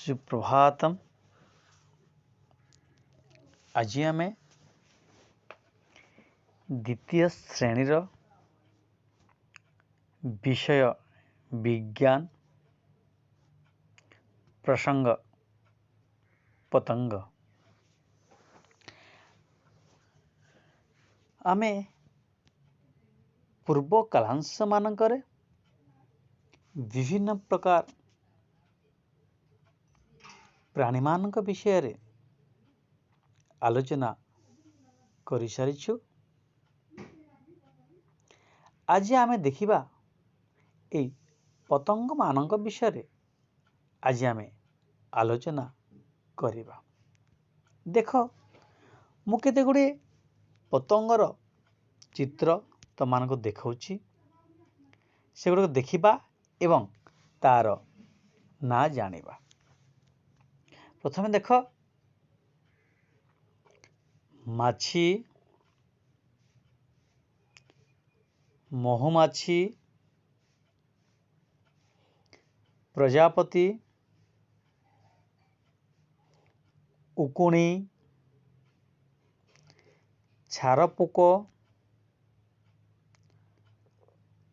सुप्रभातम। आज आम द्वितीय श्रेणीर विषय विज्ञान प्रसंग पतंग। आमे पूर्व कालांश मानकरे विभिन्न प्रकार प्राणी मानक विषय रे आलोचना करि सारिछु। आज आमे देखिबा ए पतंग मानक विषय रे आज आमे आलोचना करिबा। देख मु केते गुडे पतंगर चित्र तमानको देखाउछि, सेगुडा देखिबा एवं तार ना जानिबा। प्रथमे देख माछी, महुमाछी, प्रजापति, उकुणी, छारपोक,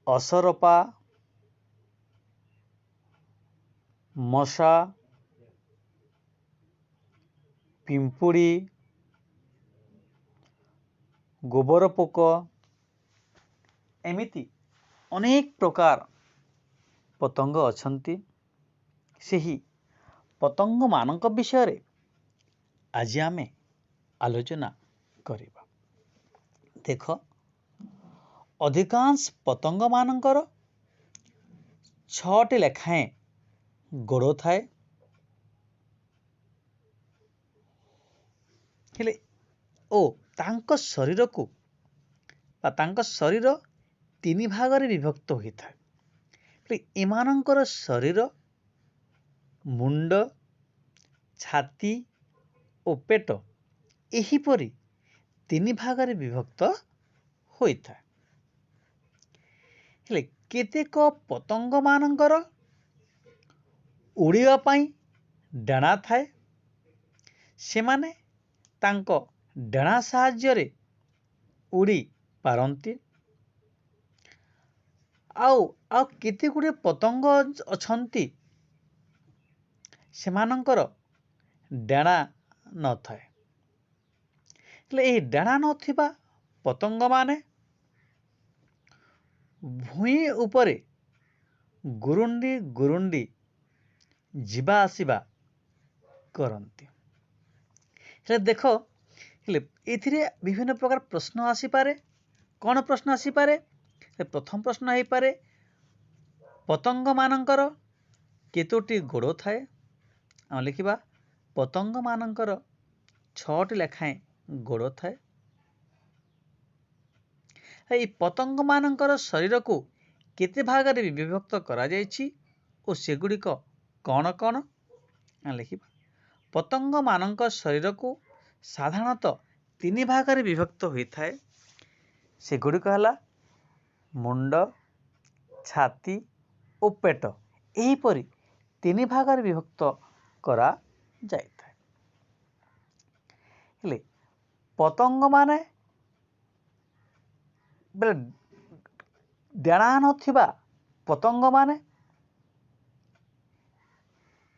असरपा, मशा, पिंपुड़ी, गोबर पोक एमिति अनेक प्रकार पतंग अछंती। सेही पतंग मानक विषय रे आज आमे आलोचना करिबा। देख अधिकांश पतंग मानकर 6टी लेखाएं गोड़ थाए, हेले ओ तांको शरीर को बा तांको शरीर 3 भागरे विभक्त होई थाए। एमानंकर शरीर मुंड, छाती और पेट एहीपरि 3 भागरे विभक्त होई थाए। हेले केतेक पतंग मानंकर उड़िबा पई डाना थाए, सेमाने तांको डाना साहाय्य रे उड़ी पारंती। आउ केते गुडे पतंग अछंती सेमानंकर डाना न थाए। हेले एही डाना नथिबा पतंग माने भूई उपरे गुरुंडी गुरुंडी जीवा आसीबा करंती। हेले देख हेले एथिरे विभिन्न प्रकार प्रश्न आसी पारे। कौन प्रश्न आसी पारे? प्रथम प्रश्न है पारे पतंग मानंकर केतोटी गोड़ थाए? हम लिखिबा पतंग मानंकर 6टी लेखाएं गोड़ थाए। ए पतंग मानंकर शरीर को केते भागरे विभक्त करा जायछि ओ सेगुडिक कौन कौन? हम लिखिबा पतंग मानंक शरीर को साधारणतः 3 भागरे विभक्त होई थाए। सेगुडिक हला मुंड, छाती और पेट एहीपरि 3 भागरे विभक्त करा जाय थाए। हेले पतंग माने बेले डाना नथिबा पतंग माने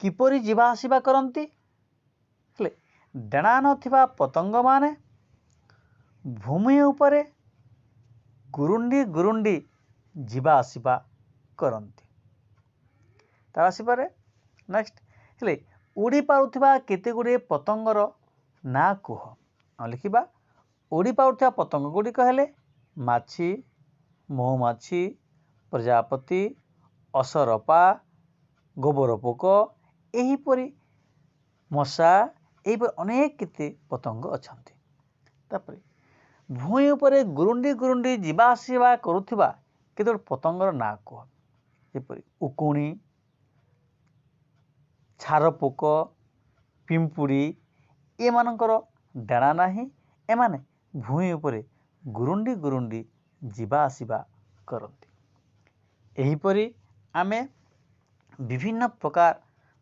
किपरि जीवा आसीबा करंती? हेले डाना नथिबा पतंग माने भूमि उपरे गुरुंडी गुरुंडी जीवा आसीबा करंती। तार आसी पारे नेक्स्ट हेले उड़ी पारुथिबा केते गुडे पतंगर ना कुह। हम लिखिबा उड़ी पारुथिबा पतंग गुडिक हेले माछी, महुमाछी, प्रजापति, असरपा, गोबर पोक एहीपरि मशा एहीपरि अनेक केते पतंग अछंती। तापरे भूई उपरे गुरुंडी गुरुंडी जीवा आसीबा करुथिबा केते पतंगर ना कुह। जेपरि उकुणी, छारपोक, पिंपुड़ी एमानंकर डाना नाही, एमाने भूई उपरे गुरुंडी गुरुंडी जीवा आसीबा करंती। एहीपरि आमे विभिन्न प्रकार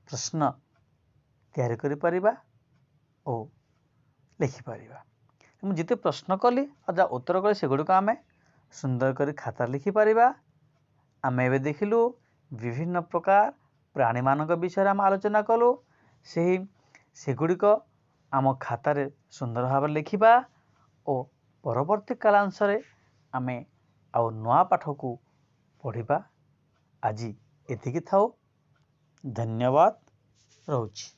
प्रश्न तैयारी करिपारिबा ओ लिखिपारिबा। ମୁଁ ଯେତେ ପ୍ରଶ୍ନ କଲି ଆଉ ଯାହା ଉତ୍ତର କଲି ସେଗୁଡ଼ିକ ଆମେ ସୁନ୍ଦର କରି ଖାତା ଲେଖିପାରିବା। ଆମେ ଏବେ ଦେଖିଲୁ ବିଭିନ୍ନ ପ୍ରକାର ପ୍ରାଣୀମାନଙ୍କ ବିଷୟରେ ଆମେ ଆଲୋଚନା କଲୁ। ସେଗୁଡ଼ିକ ଆମ ଖାତାରେ ସୁନ୍ଦର ଭାବରେ ଲେଖିବା ଓ ପରବର୍ତ୍ତୀ କାଳାଂଶରେ ଆମେ ଆଉ ନୂଆ ପାଠକୁ ପଢ଼ିବା। ଆଜି ଏତିକି ଥାଉ। ଧନ୍ୟବାଦ। ରହୁଛି।